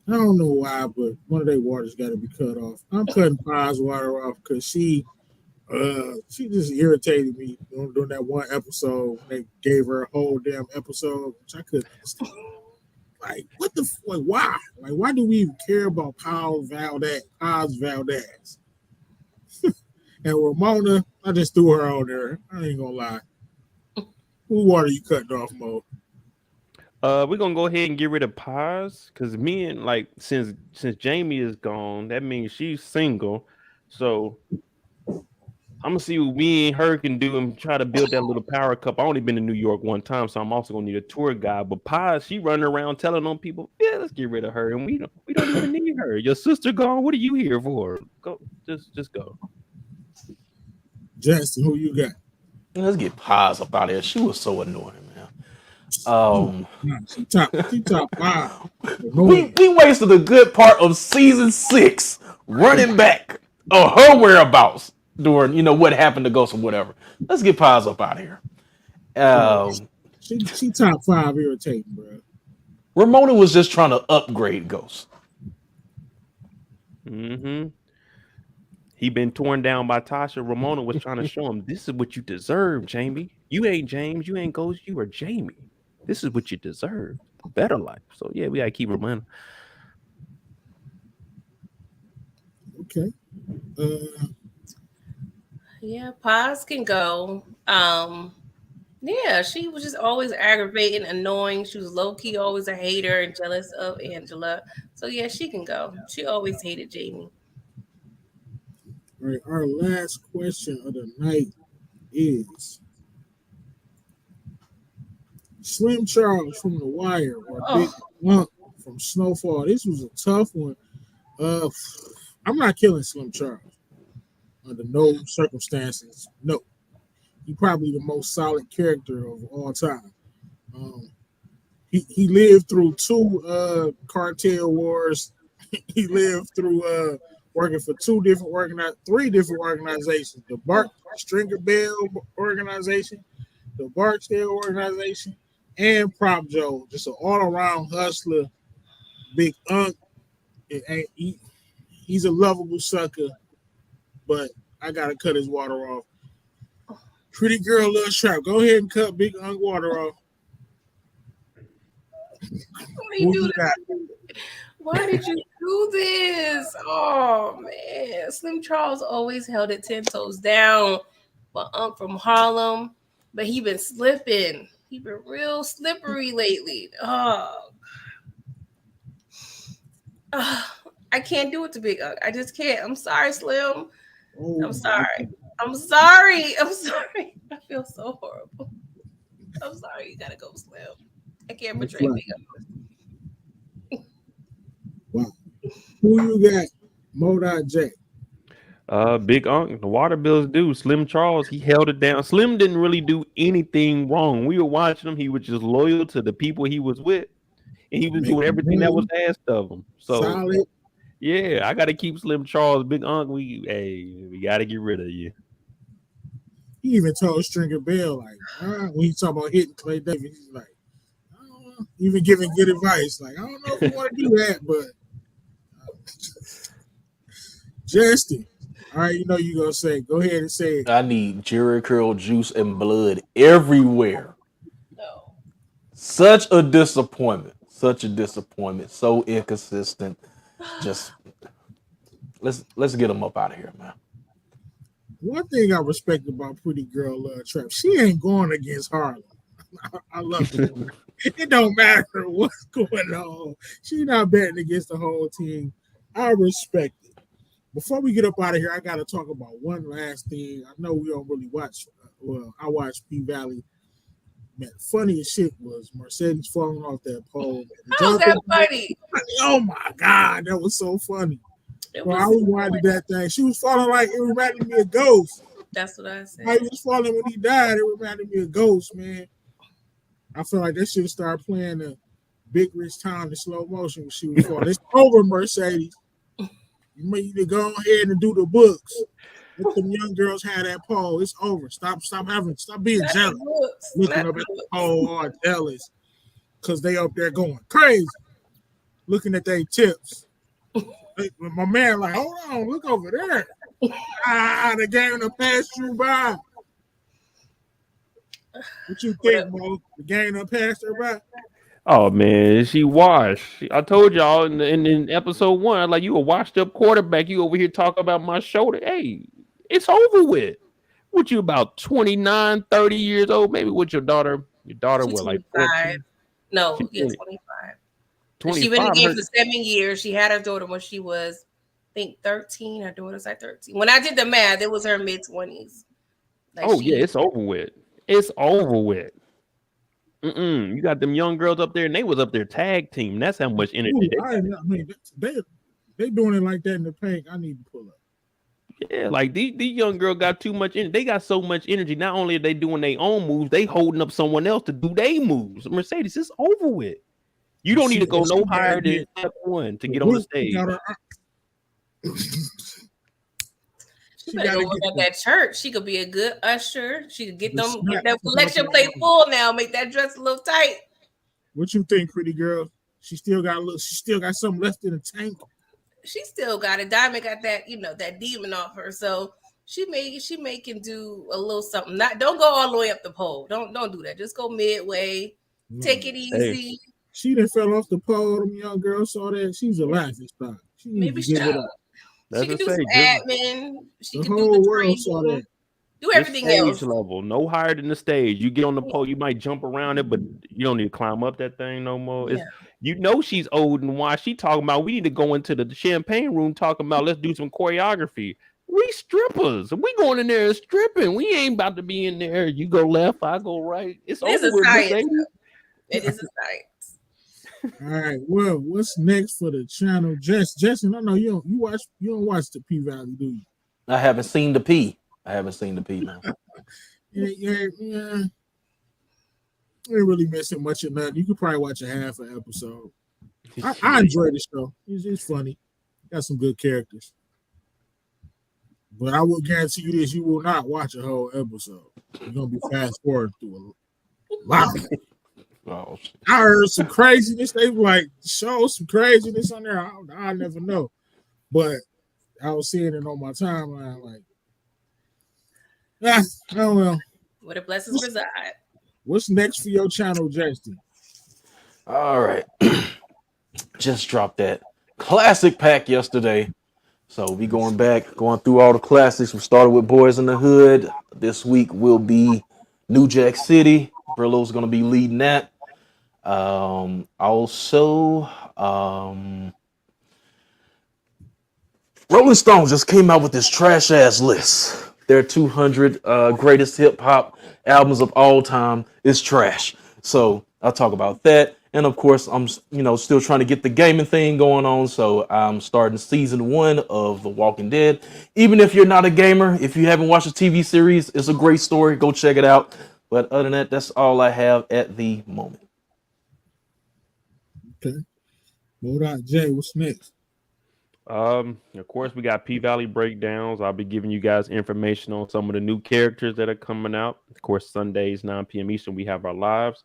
I don't know why, but one of their waters got to be cut off. I'm cutting Pi's water off because she just irritated me during that one episode. They gave her a whole damn episode, which I couldn't understand. Like, what the like? Why? Like, why do we even care about Paz Valdez? And Ramona, I just threw her on there. I ain't gonna lie. Who water you cutting off, Mo? We're gonna go ahead and get rid of Paz because me and like since Jamie is gone, that means she's single. So I'm gonna see what me and her can do and try to build that little power cup. I only been to New York one time, so I'm also gonna need a tour guide. But Paz, she running around telling on people, yeah, let's get rid of her, and we don't even need her. Your sister gone. What are you here for? Go, just go. Justin, who you got? Let's get Paz up out of here. She was so annoying, man. She top 5. We wasted a good part of season 6 running back of her whereabouts during what happened to Ghost or whatever. Let's get Paz up out of here. She top 5 irritating, bro. Ramona was just trying to upgrade Ghost. Mm-hmm. He been torn down by Tasha. Ramona was trying to show him, this is what you deserve, Jamie. You ain't James. You ain't Ghost. You are Jamie. This is what you deserve. A better life. So, yeah, we got to keep Ramona. Okay. Yeah, Paz can go. Yeah, she was just always aggravating, annoying. She was low key, always a hater and jealous of Angela. So yeah, she can go. She always hated Jamie. All right, our last question of the night is Slim Charles from The Wire or Big Lump from Snowfall. This was a tough one. I'm not killing Slim Charles under no circumstances. No. He's probably the most solid character of all time. He lived through 2 cartel wars. He lived through working for 3 different organizations: the Stringer Bell organization, the Barksdale organization, and Prop Joe. Just an all-around hustler, big unk. He's a lovable sucker, but I gotta cut his water off. Pretty girl loves trap. Go ahead and cut Big Unk water off. Why did you do this? Oh man, Slim Charles always held it 10 toes down. But Unc from Harlem, but he been slipping. He been real slippery lately. I can't do it to Big Unc. I just can't. I'm sorry, Slim. I'm sorry. I'm sorry. I feel so horrible. I'm sorry. You gotta go, Slim. I can't betray Big Unc. Wow. Who you got? Modot J. Big Unc, the water bills do. Slim Charles, he held it down. Slim didn't really do anything wrong. We were watching him. He was just loyal to the people he was with, and he was doing everything that was asked of him. So, solid. Yeah, I got to keep Slim Charles. Big Unc, we got to get rid of you. He even told Stringer Bell, like, when he talk about hitting Clay Davis, he's like, I don't know. Even giving good advice. Like, I don't know if you want to do that, but Justin. All right, you know you're going to say. Go ahead and say it. I need Jerry curl juice and blood everywhere. No. Such a disappointment. Such a disappointment. So inconsistent. Just let's get him up out of here, man. One thing I respect about Pretty Girl Love Trap, she ain't going against Harlem. I love it. It don't matter what's going on. She's not betting against the whole team. I respect it. Before we get up out of here, I got to talk about one last thing. I know we don't really watch. Well, I watch P-Valley. Man, funniest shit was Mercedes falling off that pole. How's that funny? Oh, my God. That was so funny. Well, I rewinded that thing. She was falling like it reminded me of Ghost. That's what I said. How he was falling when he died, it reminded me of Ghost, man. I feel like they should have started playing the Big Rich Town in slow motion when she was falling. It's over, Mercedes. You need to go ahead and do the books. Let them young girls have that pole. It's over. Stop being jealous. Looking up at the pole all jealous. Cause they up there going crazy. Looking at their tips. My man like, hold on, look over there. The game done passed you by. What you think, Mo? The game done passed her by? Oh man, she washed. I told y'all in episode 1, like you a washed up quarterback. You over here talking about my shoulder. Hey, it's over with. What you about 29, 30 years old? Maybe with your daughter. Your daughter She's was like 25. 14. No, She's yeah, 20, 25. She been in the 25. game for 7 years. She had her daughter when she was, I think, 13. Her daughter's like 13. When I did the math, it was her mid 20s. Like Oh yeah, it's over with. It's over with. You got them young girls up there, and they was up there tag team. That's how much energy Ooh, they got. they doing it like that in the paint. I need to pull up. Yeah, like these young girls got too much energy. They got so much energy. Not only are they doing their own moves, they holding up someone else to do their moves. Mercedes, it's over with. You don't need to go no higher than step 1 to get on the stage. She better go work at that church. She could be a good usher. She could get that collection plate full now. Make that dress a little tight. What you think, pretty girl? She still got something left in the tank. She still got it. Diamond got that, that demon off her. So she can do a little something. Don't go all the way up the pole. Don't do that. Just go midway. Take it easy. Hey, she done fell off the pole. Them young girls saw that. She's a laughing stock. Maybe she can do some admin. She the can whole do the world saw that. Do everything else. Level, no higher than the stage. You get on the pole, you might jump around it, but you don't need to climb up that thing no more. Yeah. She's old and why she talking about we need to go into the champagne room talking about let's do some choreography. We strippers. We going in there stripping. We ain't about to be in there. You go left, I go right. It's over with. It is a science. All right. Well, what's next for the channel, Justin? I know you don't watch the P Valley, do you? I haven't seen the P. Now. Yeah. Ain't really missing much of nothing. You could probably watch a half an episode. I enjoy the show. It's funny. Got some good characters. But I will guarantee you this: you will not watch a whole episode. You're gonna be fast forward through a lot. Oh, I heard some craziness. They like show some craziness on there. I never know, but I was seeing it on my timeline. Like, oh well. Where the blessings reside. What's next for your channel, Justin? All right, just dropped that classic pack yesterday, so we going through all the classics. We started with Boys in the Hood. This week will be New Jack City. Brillo's gonna be leading that. Also, Rolling Stone just came out with this trash ass list. Their 200 greatest hip hop albums of all time is trash. So I'll talk about that. And of course, I'm still trying to get the gaming thing going on. So I'm starting season 1 of The Walking Dead. Even if you're not a gamer, if you haven't watched the TV series, it's a great story. Go check it out. But other than that, that's all I have at the moment. Okay. Hold Jay, what's next? Of course, we got P Valley breakdowns. I'll be giving you guys information on some of the new characters that are coming out. Of course, Sundays, 9 p.m. Eastern, we have our lives.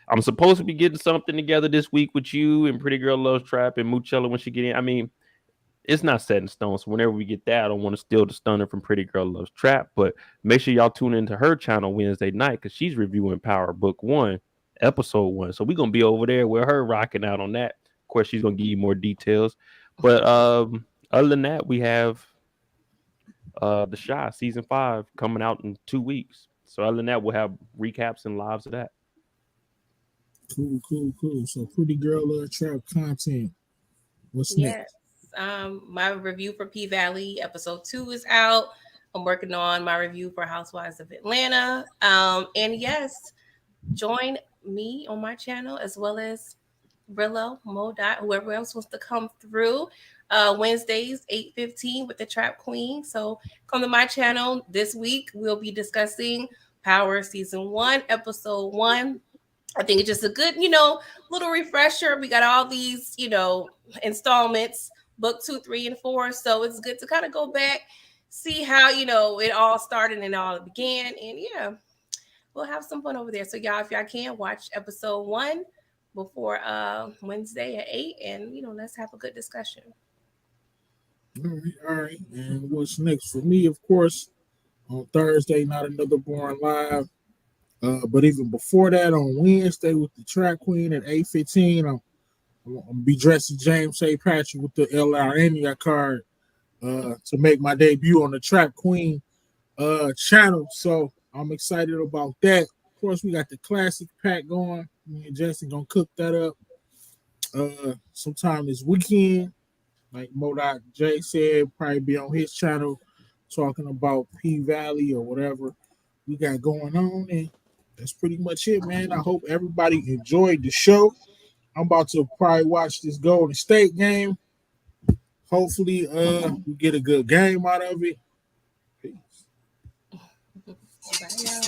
I'm supposed to be getting something together this week with you and Pretty Girl Loves Trap and Muchella when she get in. I mean, it's not set in stone. So whenever we get that, I don't want to steal the stunner from Pretty Girl Loves Trap. But make sure y'all tune into her channel Wednesday night because she's reviewing Power Book 1, Episode 1. So we're going to be over there with her rocking out on that. Of course, she's going to give you more details. But other than that, we have The Shy Season 5 coming out in 2 weeks. So other than that, we'll have recaps and lives of that. Cool. So Pretty Girl Love Trap content. What's next? My review for P Valley Episode 2 is out. I'm working on my review for Housewives of Atlanta. And yes, join me on my channel as well as Brilllo, Modot, whoever else wants to come through. Wednesdays, 8:15 with the Trap Queen. So come to my channel this week. We'll be discussing Power Season 1, Episode 1. I think it's just a good, little refresher. We got all these, installments, book 2, 3, and 4. So it's good to kind of go back, see how it all started and all began. And yeah, we'll have some fun over there. So y'all, if y'all can watch episode 1 before Wednesday at 8, and let's have a good discussion. All right. And what's next for me? Of course, on Thursday, not another Born Live. But even before that, on Wednesday with the Track Queen at 8:15, I'm gonna be dressing James St. Patrick with the LRN card to make my debut on the Track Queen channel. So I'm excited about that. Of course, we got the classic pack going. Me and Justin gonna cook that up sometime this weekend. Like Modoc J said, probably be on his channel talking about P Valley or whatever we got going on. And that's pretty much it, man. I hope everybody enjoyed the show. I'm about to probably watch this Golden State game. Hopefully, we get a good game out of it. Peace. Bye, y'all.